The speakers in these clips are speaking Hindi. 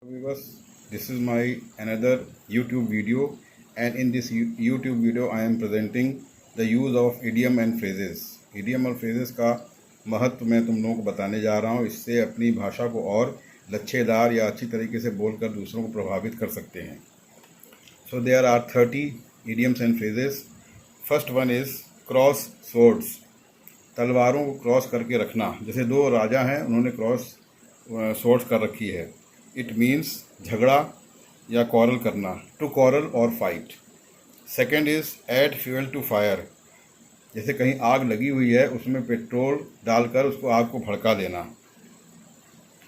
Viewers, this is my another YouTube video, and in this YouTube video I am presenting the use of idiom and phrases. Idiom और phrases का महत्व मैं तुम लोगों को बताने जा रहा हूँ। इससे अपनी भाषा को और लच्छेदार या अच्छी तरीके से बोलकर दूसरों को प्रभावित कर सकते हैं। So there are 30 idioms and phrases. First one is cross swords. तलवारों को क्रॉस करके रखना। जैसे दो राजा हैं, उन्होंने क्रॉस स्वॉर्ड्स कर रखी है। इट मीन्स झगड़ा या कॉरल करना, टू कॉरल और fight. Second is add fuel to fire. जैसे कहीं आग लगी हुई है, उसमें पेट्रोल डालकर उसको आग को भड़का देना,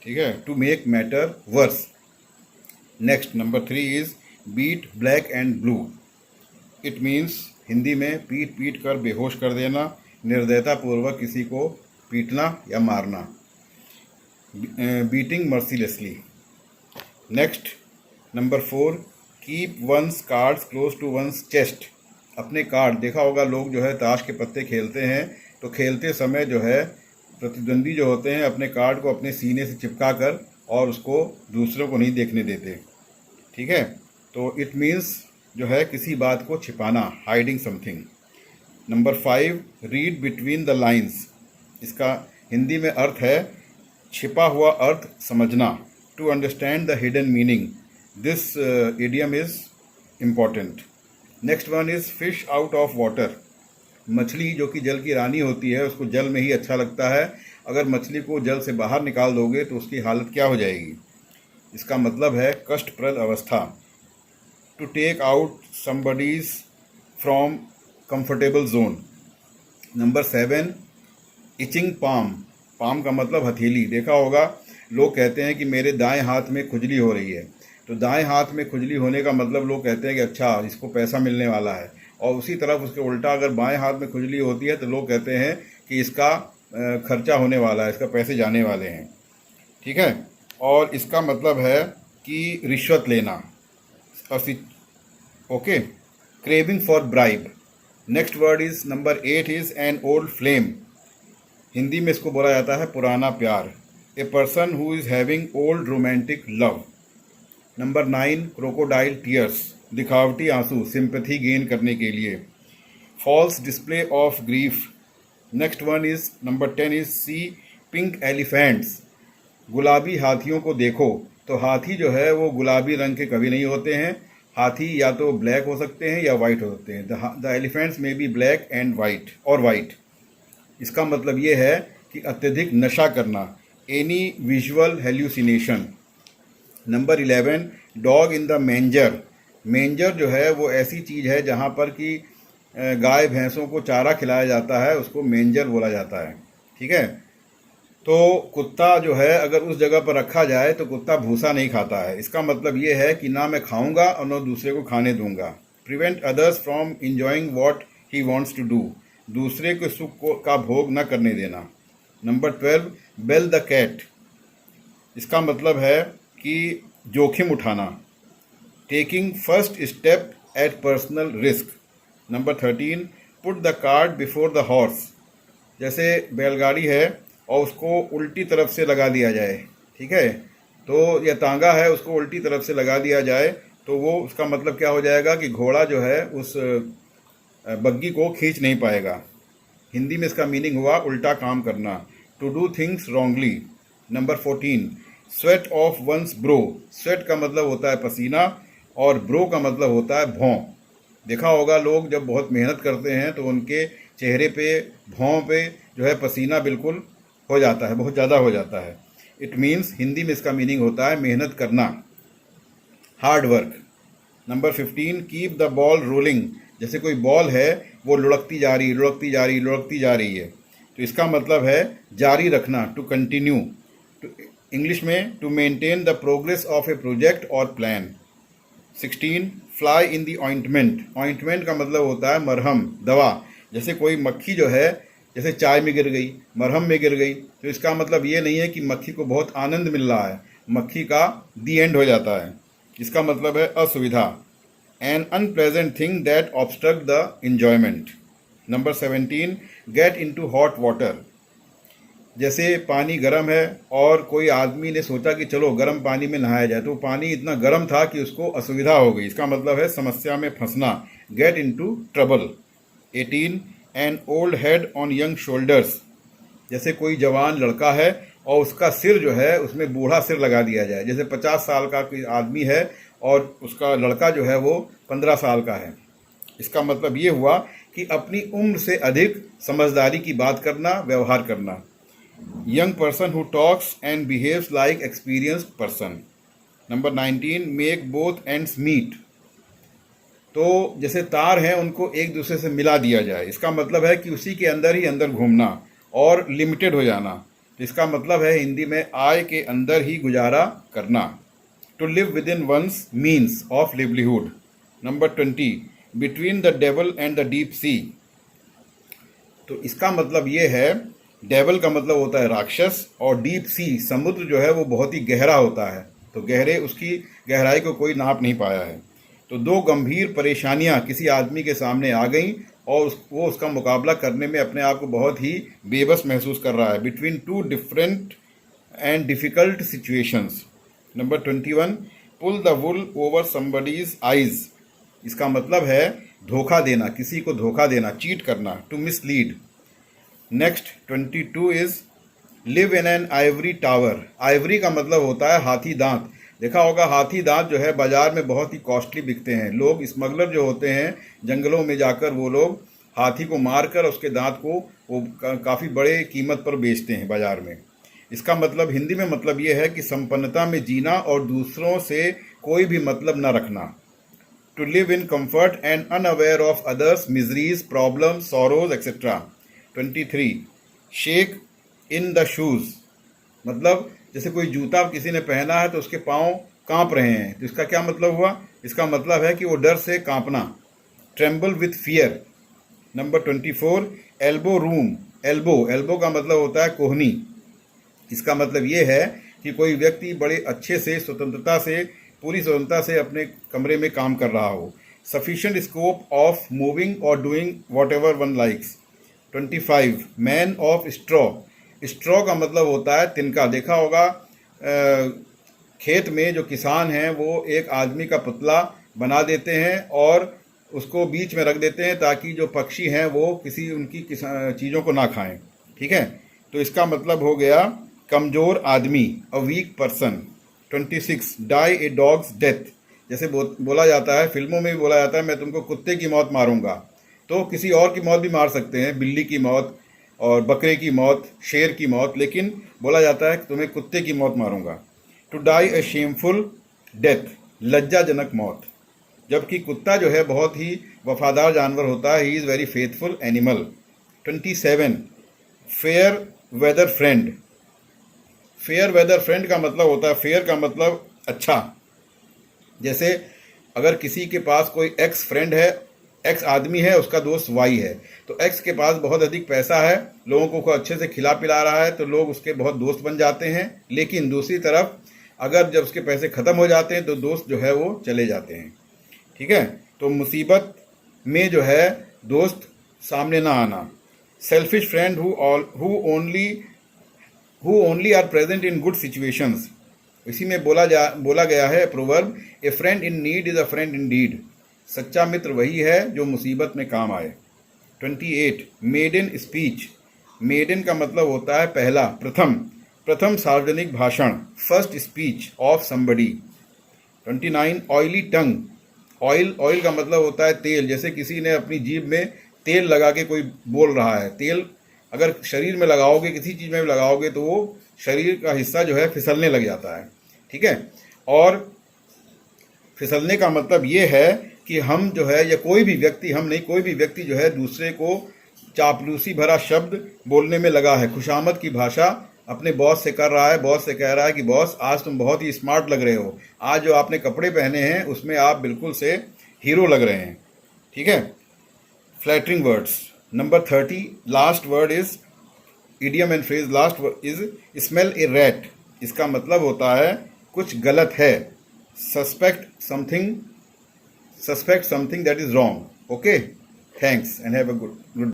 ठीक है, to make matter worse. Next number 3 is beat black and blue. It means Hindi में पीट पीट कर बेहोश कर देना, निर्दयतापूर्वक किसी को पीटना या मारना, beating mercilessly. Next number 4, keep one's cards close to one's chest. अपने कार्ड, देखा होगा लोग जो है ताश के पत्ते खेलते हैं, तो खेलते समय जो है प्रतिद्वंदी जो होते हैं अपने कार्ड को अपने सीने से चिपका कर और उसको दूसरों को नहीं देखने देते, ठीक है। तो इट मीन्स जो है किसी बात को छिपाना, hiding something. Number 5, read between the lines. इसका हिंदी में अर्थ है छिपा हुआ अर्थ समझना, to understand the hidden meaning. This idiom is important. Next one is fish out of water. मछली जो कि जल की रानी होती है, उसको जल में ही अच्छा लगता है। अगर मछली को जल से बाहर निकाल दोगे तो उसकी हालत क्या हो जाएगी। इसका मतलब है कष्टप्रद अवस्था, to take out somebody's from comfortable zone. Number 7, itching palm. Palm का मतलब हथेली। देखा होगा लोग कहते हैं कि मेरे दाएं हाथ में खुजली हो रही है, तो दाएं हाथ में खुजली होने का मतलब लोग कहते हैं कि अच्छा इसको पैसा मिलने वाला है। और उसी तरफ उसके उल्टा अगर बाएं हाथ में खुजली होती है तो लोग कहते हैं कि इसका खर्चा होने वाला है, इसका पैसे जाने वाले हैं, ठीक है। और इसका मतलब है कि रिश्वत लेना। Okay, craving for bribe. Next word is number 8 is an old flame. Hindi में इसको बोला जाता है पुराना प्यार, a person who is having old romantic love. Number 9, crocodile tears. दिखावटी आंसू, सिंपैथी गेन करने के लिए। False display of grief. Next one is number 10 is see pink elephants. गुलाबी हाथियों को देखो। तो हाथी जो है वो गुलाबी रंग के कभी नहीं होते हैं। हाथी या तो ब्लैक हो सकते हैं या वाइट हो सकते हैं। द एलिफेंट्स में बी ब्लैक एंड वाइट और वाइट। इसका मतलब ये है कि अत्यधिक नशा करना, any visual hallucination. Number 11, dog in the मेंजर। मेंजर जो है वो ऐसी चीज़ है जहाँ पर कि गाय भैंसों को चारा खिलाया जाता है, उसको मेंजर बोला जाता है, ठीक है। तो कुत्ता जो है अगर उस जगह पर रखा जाए तो कुत्ता भूसा नहीं खाता है। इसका मतलब ये है कि ना मैं खाऊंगा और ना दूसरे को खाने दूंगा। Prevent others from enjoying what he wants to do. दूसरे के सुख का भोग न करने देना। Number 12, bell the cat. इसका मतलब है कि जोखिम उठाना, taking first step at personal risk. Number 13, put the cart before the horse. जैसे बैलगाड़ी है और उसको उल्टी तरफ से लगा दिया जाए, ठीक है, तो यह तांगा है उसको उल्टी तरफ से लगा दिया जाए तो वो उसका मतलब क्या हो जाएगा कि घोड़ा जो है उस बग्गी को खींच नहीं पाएगा। हिंदी में इसका मीनिंग हुआ उल्टा काम करना, to do things wrongly. Number 14, sweat off one's brow. Sweat का मतलब होता है पसीना और ब्रो का मतलब होता है भौं। देखा होगा लोग जब बहुत मेहनत करते हैं तो उनके चेहरे पे, भौं पे जो है पसीना बिल्कुल हो जाता है, बहुत ज़्यादा हो जाता है। इट मीन्स हिंदी में इसका मीनिंग होता है मेहनत करना, hard work. Number 15, keep the ball rolling. जैसे कोई बॉल है वो लुढ़कती जा रही, लुढ़कती जा रही, लुढ़कती जा रही है, तो इसका मतलब है जारी रखना, टू कंटिन्यू। इंग्लिश में to maintain the progress of a project और plan. 16, fly in the ointment. Ointment का मतलब होता है मरहम, दवा। जैसे कोई मक्खी जो है जैसे चाय में गिर गई, मरहम में गिर गई, तो इसका मतलब ये नहीं है कि मक्खी को बहुत आनंद मिल रहा है, मक्खी का दी एंड हो जाता है। इसका मतलब है असुविधा, N unpleasant thing that obstruct the enjoyment. Number 17, get into hot water. जैसे पानी गर्म है और कोई आदमी ने सोचा कि चलो गर्म पानी में नहाया जाए, तो पानी इतना गर्म था कि उसको असुविधा हो गई। इसका मतलब है समस्या में फंसना, get into trouble. 18 an old head on young shoulders, जैसे कोई जवान लड़का है और उसका सिर जो है उसमें बूढ़ा सिर लगा दिया जाए। जैसे 50 साल का कोई आदमी है और उसका लड़का जो है वो 15 साल का है। इसका मतलब ये हुआ कि अपनी उम्र से अधिक समझदारी की बात करना, व्यवहार करना। Young person who talks and behaves like experienced person. Number 19 make both ends meet, तो जैसे तार हैं उनको एक दूसरे से मिला दिया जाए। इसका मतलब है कि उसी के अंदर ही अंदर घूमना और लिमिटेड हो जाना। तो इसका मतलब है हिंदी में आय के अंदर ही गुजारा करना। To live with in one's means of livelihood. Number 20 between the devil and the deep sea, तो इसका मतलब ये है, डेवल का मतलब होता है राक्षस और डीप सी समुद्र जो है वो बहुत ही गहरा होता है, तो गहरे उसकी गहराई को कोई नाप नहीं पाया है। तो दो गंभीर परेशानियां किसी आदमी के सामने आ गई और वो उसका मुकाबला करने में अपने आप को बहुत ही बेबस महसूस कर रहा है। Between two different and difficult situations. Number 21 pull the wool over somebody's eyes, इसका मतलब है धोखा देना, किसी को धोखा देना, चीट करना, to mislead. Next 22 is live in an ivory tower. Ivory का मतलब होता है हाथी दांत। देखा होगा हाथी दांत जो है बाजार में बहुत ही कॉस्टली बिकते हैं। लोग स्मगलर जो होते हैं जंगलों में जाकर वो लोग हाथी को मारकर उसके दांत को वो काफ़ी बड़े कीमत पर बेचते हैं बाजार में। इसका मतलब हिंदी में मतलब ये है कि संपन्नता में जीना और दूसरों से कोई भी मतलब न रखना। To live in comfort and unaware of others miseries, problem, sorrows etcetera. 23 shake in the shoes, मतलब जैसे कोई जूता किसी ने पहना है तो उसके पाँव कांप रहे हैं, तो इसका क्या मतलब हुआ? इसका मतलब है कि वो डर से कांपना, tremble with fear. Number 24 elbow room. Elbow का मतलब होता है कोहनी। इसका मतलब ये है कि कोई व्यक्ति बड़े अच्छे से पूरी स्वतंत्रता से अपने कमरे में काम कर रहा हो। सफिशिएंट स्कोप ऑफ मूविंग और doing what ever one likes. 25 man of straw. Straw का मतलब होता है तिनका। देखा होगा खेत में जो किसान हैं वो एक आदमी का पुतला बना देते हैं और उसको बीच में रख देते हैं ताकि जो पक्षी हैं वो किसी उनकी चीज़ों को ना खाएं। ठीक है, तो इसका मतलब हो गया कमज़ोर आदमी, a weak person. 26 die a dog's death. जैसे बोला जाता है, फिल्मों में भी बोला जाता है मैं तुमको कुत्ते की मौत मारूंगा, तो किसी और की मौत भी मार सकते हैं, बिल्ली की मौत और बकरे की मौत, शेर की मौत, लेकिन बोला जाता है कि तुम्हें कुत्ते की मौत मारूंगा। To die a shameful death, लज्जाजनक मौत। जबकि कुत्ता जो है बहुत ही वफादार जानवर होता है, he is very faithful animal. 27 fair weather friend. Fair weather friend का मतलब होता है, फेयर का मतलब अच्छा। जैसे अगर किसी के पास कोई एक्स फ्रेंड है, एक्स आदमी है, उसका दोस्त वाई है, तो एक्स के पास बहुत अधिक पैसा है, लोगों को अच्छे से खिला पिला रहा है, तो लोग उसके बहुत दोस्त बन जाते हैं। लेकिन दूसरी तरफ अगर जब उसके पैसे ख़त्म हो जाते हैं तो दोस्त जो है वो चले जाते हैं। ठीक है, तो मुसीबत में जो है दोस्त सामने ना आना। Selfish friend who only are present in good situations. इसी में बोला गया है proverb, a friend in need is a friend in deed. सच्चा मित्र वही है जो मुसीबत में काम आए। 28 मेडन स्पीच। मेडन का मतलब होता है पहला, प्रथम सार्वजनिक भाषण, first speech of somebody. 29 oily tongue. Oil का मतलब होता है तेल। जैसे किसी ने अपनी जीभ में तेल लगा के कोई बोल रहा है। तेल अगर शरीर में लगाओगे, किसी चीज़ में भी लगाओगे, तो वो शरीर का हिस्सा जो है फिसलने लग जाता है। ठीक है, और फिसलने का मतलब ये है कि हम जो है, या कोई भी व्यक्ति, हम नहीं, कोई भी व्यक्ति जो है दूसरे को चापलूसी भरा शब्द बोलने में लगा है, खुशामद की भाषा अपने बॉस से कर रहा है, बॉस से कह रहा है कि बॉस आज तुम बहुत ही स्मार्ट लग रहे हो, आज जो आपने कपड़े पहने हैं उसमें आप बिल्कुल से हीरो लग रहे हैं। ठीक है, flattering words. Number 30 last word is idiom and phrase. Last word is smell a rat. इसका मतलब होता है कुछ गलत है, suspect something that is wrong. Okay, thanks and have a good